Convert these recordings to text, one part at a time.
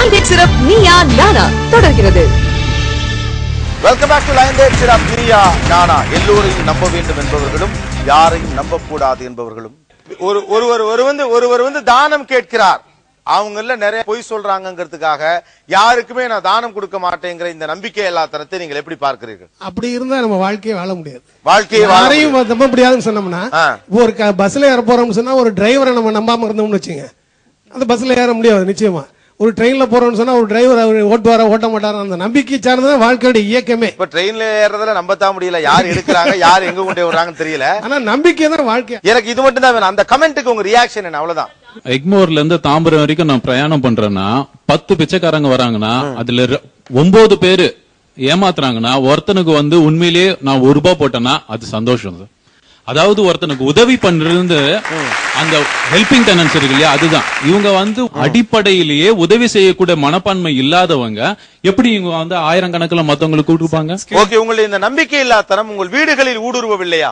Lion Date Syrup Nia Nana தொடர்கிறது. Welcome back to Lion Date Syrup Neeya Naana. எல்லோரையும் நம்ப வேண்டும் என்பவர்களும் யாரையும் நம்பக்கூடாது என்பவர்களும். ஒருவர் வந்து தானம் கேட்கிறார். அவங்கள நிறைய பொய் சொல்றாங்கிறதுக்காக யாருக்குமே நான் தானம் கொடுக்க மாட்டேங்கிற இந்த நம்பிக்கை எல்லாத்தனத்தை நீங்கள் எப்படி பார்க்கிறீர்கள்? அப்படி இருந்தா நம்ம வாழ்க்கையை வாழ முடியாது. வாழ்க்கையை யாரையும் நம்ப முடியாதுன்னு சொன்னோம்னா, ஒரு பஸ்ல ஏற போறோம்னு சொன்னா ஒரு டிரைவரை நம்ம நம்பாம இருந்தோம்னு வச்சுங்க, அந்த பஸ்ல ஏற முடியாது நிச்சயமா. ஒரு ட்ரெயின்ல போறோம்னு சொன்னா ஒரு டிரைவர் அவர் ஓட்டுவாரா ஓட்ட மாட்டாரா, அந்த நம்பிக்கை சார்ந்ததான் வாழ்க்கையோட இயக்கமே. இப்ப ட்ரெயின்ல ஏறதுல நம்பத்தான் முடியல, யார் எடுக்கிறாங்க யார் எங்க கொண்டு வர்றாங்கன்னு தெரியல. ஆனா நம்பிக்கை தான் வாழ்க்கை. எனக்கு இது மட்டும் தான் வேணும். அந்த கமெண்ட்டுக்கு உங்க ரியாக்ஷன் என்ன? அவ்வளவுதான். எக்மோர்ல இருந்து தாம்பரம் வரைக்கும் நான் பிரயாணம் பண்றேன்னா 10 பிச்சைக்காரங்க வராங்கன்னா அதுல 9 பேரு ஏமாத்துறாங்கன்னா ஒருத்தனுக்கு வந்து உண்மையிலேயே நான் ₹1 போட்டேன்னா அது சந்தோஷம். அதாவது ஒருத்தனுக்கு உதவி பண்றது அந்த ஹெல்பிங் டெண்டன்சி இருக்கு இல்லையா, அதுதான். இவங்க வந்து அடிப்படையிலேயே உதவி செய்யக்கூடிய மனப்பான்மை இல்லாதவங்க எப்படி இவங்க வந்து ஆயிரக்கணக்கில் மத்தவங்களுக்கு கொடுப்பாங்க? ஓகே, உங்களுடைய இந்த நம்பிக்கை இல்லாதனம் உங்கள் வீடுகளில் ஊடுருவவில்லையா?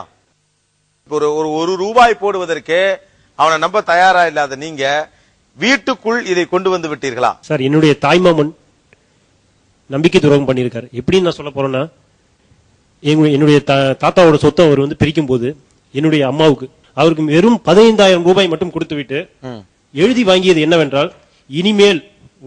ஒரு ₹1 போடுவதற்கு அவனை நம்ப தயாரா இல்லாத நீங்க வீட்டுக்குள் இதை கொண்டு வந்து விட்டீர்களா? சார், என்னுடைய தாய்மாமன் நம்பிக்கை துரோகம் பண்ணியிருக்காரு. எப்படின்னு நான் சொல்ல போறேன்னா, என்னுடைய தாத்தாவோட சொத்தை அவர் வந்து பிரிக்கும் போது என்னுடைய அம்மாவுக்கு அவருக்கு வெறும் ₹15,000 மட்டும் கொடுத்து விட்டு எழுதி வாங்கியது என்னவென்றால், இனிமேல்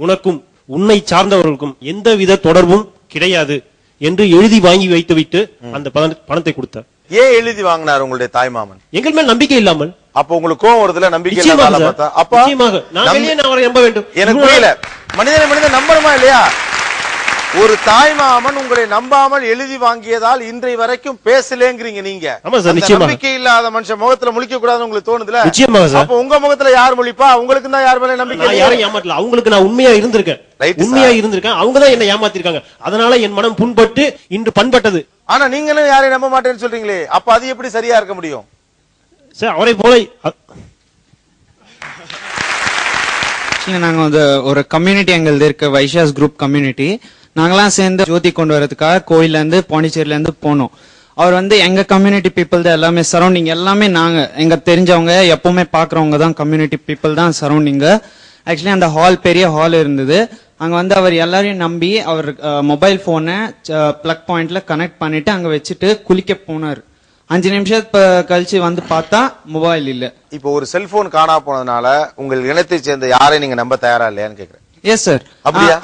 உனக்கும் உன்னை சார்ந்தவர்களுக்கும் எந்தவித தொடர்பும் கிடையாது என்று எழுதி வாங்கி வைத்து விட்டு அந்த பணத்தை கொடுத்தார். ஏன் எழுதி வாங்கினார் உங்களுடைய தாய்மாமன்? எங்கள் மேல் நம்பிக்கை இல்லாமல். அப்ப உங்களுக்கு கோவம் வருதுல, நம்பிக்கை இல்லாம பார்த்தா? அப்ப அவரை நம்ப வேண்டும். எனக்கு புரியல, மனிதன் நம்பணுமா இல்லையா? ஒரு தாய்மாமன் உங்களை நம்பாமல் எழுதி வாங்கியதால் இன்றை வரைக்கும் பேசலேங்கிறீங்க நீங்க. நம்பிக்கை இல்லாத மனுஷன் முகத்துல முழிக்க கூடாதுன்னு உங்களுக்கு தோணுதுல? அப்ப உங்க முகத்துல யார் முழிப்பா? உங்களுக்கு தான் யார் மேல நம்பிக்கை? யாரும் ஏமாற்றல. அவங்களுக்கு நான் உண்மையா இருந்திருக்கேன். அவங்க தான் என்ன ஏமாத்திருக்காங்க. அதனால என் மனம் புண்பட்டு இன்று பண்பட்டது. ஆனா நீங்களும் யாரையும் நம்ப மாட்டேன்னு சொல்றீங்களே, அப்ப அது எப்படி சரியா இருக்க முடியும்? சார், அவரை போல நாங்க வந்து ஒரு கம்யூனிட்டி எங்களுக்கு இருக்கு, வைஷாஸ் குரூப் கம்யூனிட்டி. நாங்கெல்லாம் சேர்ந்து ஜோதி கொண்டு வரதுக்காக கோயில்ல இருந்து பாண்டிச்சேரியில இருந்து போனோம். அவர் வந்து எங்க கம்யூனிட்டி பீப்புள் தான் எல்லாமே சரௌண்டிங், எல்லாமே நாங்க எங்க தெரிஞ்சவங்க எப்பவுமே பாக்குறவங்க தான் கம்யூனிட்டி பீப்புள் தான் சரௌண்டிங். ஆக்சுவலி அந்த ஹால் பெரிய ஹால் இருந்தது. அங்க வந்து அவர் எல்லாரையும் நம்பி அவர் மொபைல் போனை பிளக் பாயிண்ட்ல கனெக்ட் பண்ணிட்டு அங்க வச்சுட்டு குளிக்க போனார். 5 நிமிஷம் கழிச்சு வந்து பார்த்தா மொபைல் இல்ல. இப்போ ஒரு செல்போன் காணா போனதுனால உங்கள் இனத்தை சேர்ந்த யாரையும் நீங்க நம்ப தயாரா இல்லையான்னு கேக்குறேன். Yes sir.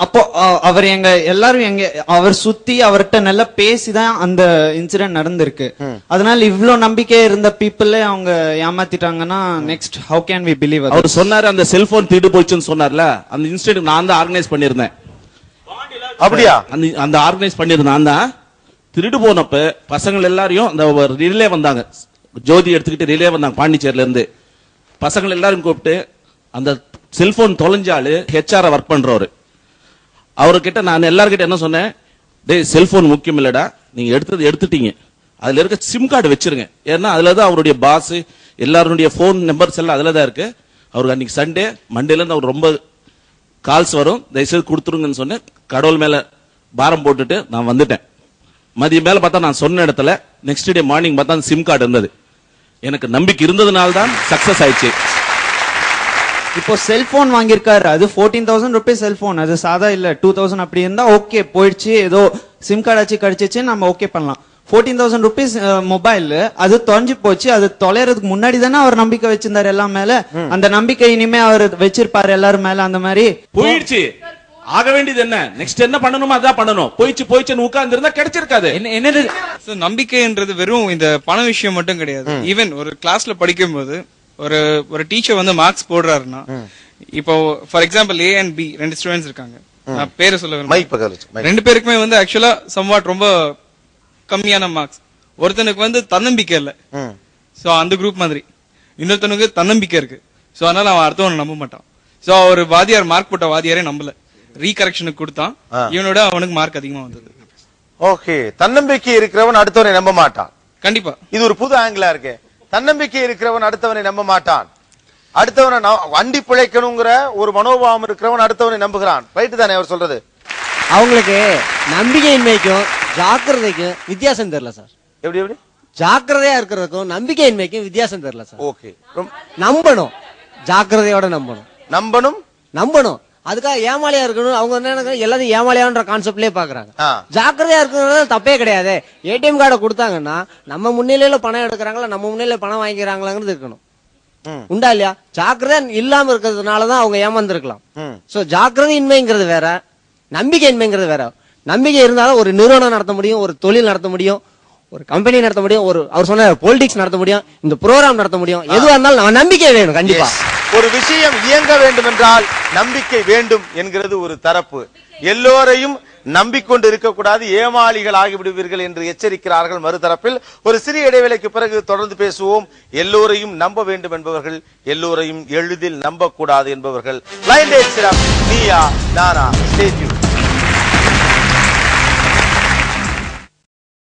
அப்போ அவர் எங்க எல்லாரும் அவர் சுத்தி அவர்கிட்ட நல்லா பேசிதான் அந்த இன்சிடென்ட் நடந்திருக்கு. அதனால இவ்ளோ நம்பிக்கை இருந்த பீப்புள் அவங்க ஏமாத்திட்டாங்கன்னா next how can we believe? அவர் சொன்னாரு அந்த செல்போன் திருடு போச்சுன்னு சொன்னார்ல, அந்த இன்சிடென்ட் நான் தான் ஆர்கனைஸ் பண்ணிருந்தேன். அப்படியா? அந்த ஆர்கனைஸ் பண்ணிருந்தேன் நான் தான். திருடு போனப்ப பசங்க எல்லாரையும் அந்த ரிலே வந்தாங்க, ஜோதி எடுத்துக்கிட்டு ரிலே வந்தாங்க பாண்டிச்சேரியில இருந்து. பசங்க எல்லாரும் கூப்பிட்டு அந்த செல்போன் தொலைஞ்சாலு HR ஒர்க் பண்றவரு அவர்கிட்ட நான் எல்லார்கிட்ட என்ன சொன்னேன், டேய் செல்போன் முக்கியம் இல்லடா, நீங்க எடுத்துட்டீங்க, அதுல இருக்க சிம் கார்டு வச்சிருங்க. ஏன்னா அதுலதான் அவருடைய பாஸ் எல்லாருடைய போன் நம்பர்ஸ் எல்லாம் அதுலதான் இருக்கு. அவருக்கு அன்னைக்கு சண்டே, மண்டேல இருந்து அவர் ரொம்ப கால்ஸ் வரும், தயவுசெய்து கொடுத்துருங்கன்னு சொன்னேன். கடவுள் மேல பாரம் போட்டுட்டு நான் வந்துட்டேன். மதியம் மேல பார்த்தா நான் சொன்ன இடத்துல நெக்ஸ்ட் டே மார்னிங் பார்த்தா சிம் கார்டு இருந்தது. எனக்கு நம்பிக்கை இருந்ததுனால தான் சக்சஸ் ஆயிடுச்சு. இப்போ செல்போன் வாங்கியிருக்காரு, அது ₹14,000 செல்போன், அது சாதா இல்ல 2,000 அப்படி இருந்தா ஓகே, போயிடுச்சு, ஏதோ சிம் கார்டு ஆச்சு கிடைச்சிச்சு, நம்ம ஓகே பண்ணலாம். ₹14,000 மொபைல் அது தொலைஞ்சு போச்சு. அது தொலைறதுக்கு முன்னாடி தானே அவர் நம்பிக்கை வச்சிருந்தாரு எல்லா மேல. அந்த நம்பிக்கை இனிமே அவர் வச்சிருப்பாரு எல்லாரும் மேல. அந்த மாதிரி போயிடுச்சு. ஆக வேண்டியது என்ன, நெக்ஸ்ட் என்ன பண்ணணுமோ அதான் பண்ணணும். போயிடுச்சு உட்கார்ந்து இருந்தா கிடைச்சிருக்காது. என்னது நம்பிக்கைன்றது வெறும் இந்த பண விஷயம் மட்டும் கிடையாது. ஈவன் ஒரு கிளாஸ்ல படிக்கும் போது ஒரு டீச்சர் வந்து மார்க்ஸ் போடுறாருன்னா, இப்போ for example A and B 2 students இருக்காங்க. நான் பேரை சொல்ல விரும்புறேன். 2 பேருக்குமே வந்து ஆக்சுவலா சம்வாட் ரொம்ப கம்மியான மார்க்ஸ். ஒருத்தனுக்கு வந்து தன்னம்பிக்கை இல்ல, சோ அந்த குரூப் மாதிரி. இன்னொருத்தனுக்கு தன்னம்பிக்கை இருக்கு, சோ அதனால அவன் அடுத்தவனை நம்ப மாட்டான். சோ ஒரு வாதியார் மார்க் போட்ட வாதியாரே நம்பல, ரீகரெக்ஷனுக்கு கொடுத்தான். இவனோட அவனுக்கு மார்க் அதிகமா வந்தது. ஓகே, தன்னம்பிக்கை இருக்கிறவன் அடுத்தவனை நம்ப மாட்டான். கண்டிப்பா இது ஒரு புது ஆங்கிளா இருக்கு. தன்னம்பிக்கை இருக்கிறவன் அடுத்தவனை நம்ப மாட்டான். அடுத்தவனை வண்டி பிழைக்கணுங்கிற ஒரு மனோபாவம் இருக்கிறவன் அடுத்தவனை நம்புகிறான். ரைட்டு தானே அவர் சொல்றது? அவங்களுக்கு நம்பிக்கையின்மைக்கும் ஜாக்கிரதைக்கும் வித்தியாசம் தெரியல சார். எப்படி எப்படி? ஜாக்கிரதையா இருக்கிறதுக்கும் நம்பிக்கையின்மைக்கும் வித்தியாசம் தெரியல சார். ஓகே, நம்பணும், ஜாக்கிரதையோட நம்பணும். நம்பணும். அதுக்காக ஏமாளியா இருக்கணும். அவங்க என்ன எல்லாரும் ஏமாளியான்ற கான்செப்ட்லயே பாக்குறாங்க. ஜாக்கிரதையா இருக்கிறது தப்பே கிடையாது. ஏடிஎம் கார்டை கொடுத்தாங்கன்னா நம்ம முன்னிலையில பணம் எடுக்கிறாங்களா, நம்ம முன்னிலையில பணம் வாங்கிக்கிறாங்களாங்கிறது இருக்கணும். உண்டா இல்லையா? ஜாக்கிரதை இல்லாம இருக்கிறதுனாலதான் அவங்க ஏமாந்துருக்கலாம். சோ ஜாக்கிரதையின்மைங்கிறது வேற, நம்பிக்கையின்மைங்கிறது வேற. நம்பிக்கை இருந்தாலும் ஒரு நிறுவனம் நடத்த முடியும், ஒரு தொழில் நடத்த முடியும், ஒரு கம்பெனி நடத்த முடியும், ஒரு அவர் சொன்ன பொலிட்டிக்ஸ் நடத்த முடியும், இந்த ப்ரோக்ராம் நடத்த முடியும். எதுவா இருந்தாலும் நம்ம நம்பிக்கை வேணும். கண்டிப்பா ஒரு விஷயம் இயங்க வேண்டும் என்றால் நம்பிக்கை வேண்டும் என்கிறது ஒரு தரப்பு. எல்லோரையும் நம்பிக்கொண்டு இருக்கக்கூடாது, ஏமாளிகள் ஆகிவிடுவீர்கள் என்று எச்சரிக்கிறார்கள் மறுதரப்பில். ஒரு சிறிய இடைவேளைக்கு பிறகு தொடர்ந்து பேசுவோம். எல்லோரையும் நம்ப வேண்டும் என்பவர்கள், எல்லோரையும் எளிதில் நம்பக்கூடாது என்பவர்கள். லைன் டேட் சிரப், நீயா நானா, ஸ்டே டியூன்.